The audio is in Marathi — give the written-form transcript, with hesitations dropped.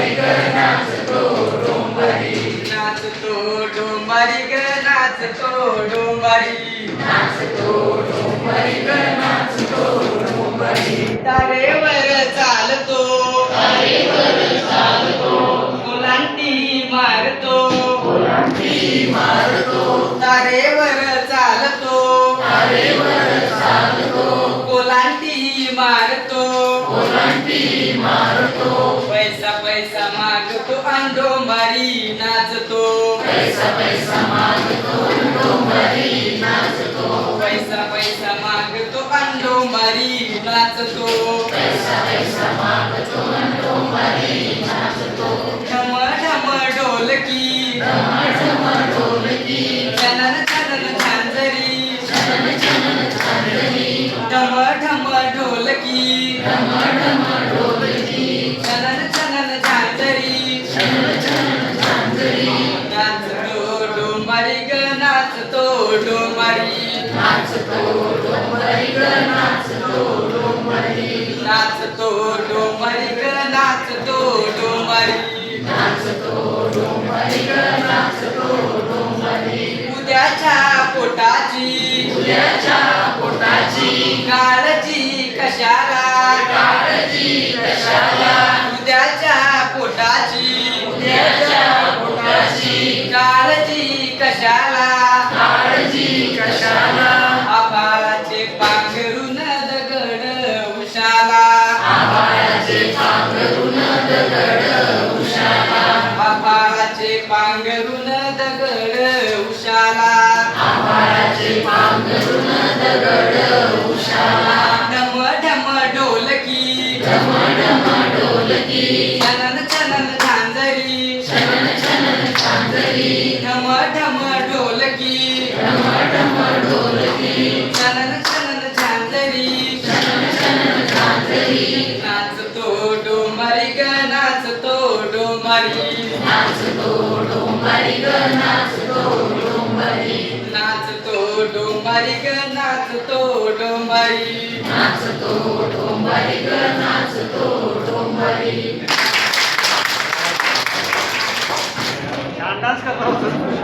नाचतो डोंबारी ग नाचतो डोंबारी तारेवर चालतो ओलांटी मारतो तारेवर चालतो ओलांटी मारतो पैसा पैसा मागतो आणि डोंबारी नाचतो पैसा पैसा मागतो आणि डोंबारी नाचतो ढम ढम ढोलकी छनन छनन झांजरी ढम ढम ढोलकी छनन छनन झांजरी नाचतो डोंबारी ग नाचतो डोंबारी नाचतो डोंबारी ग नाचतो डोंबारी उद्याच्या पोटाची काळजी कशाला उद्याच्या पोटाची काळजी कशाला आभाळाचे पांघरून दगड उशाला आभाळाचे पांघरून दगड उशाला ढम ढम ढोलकी छनन छनन झांजरी ढम ढम ढोलकी छनन छनन झांजरी नाचतो डोंबारी ग नाचतो डोंबारी नाचतो डोंबारी ग नाचतो डोंबारी छान डान्स करतो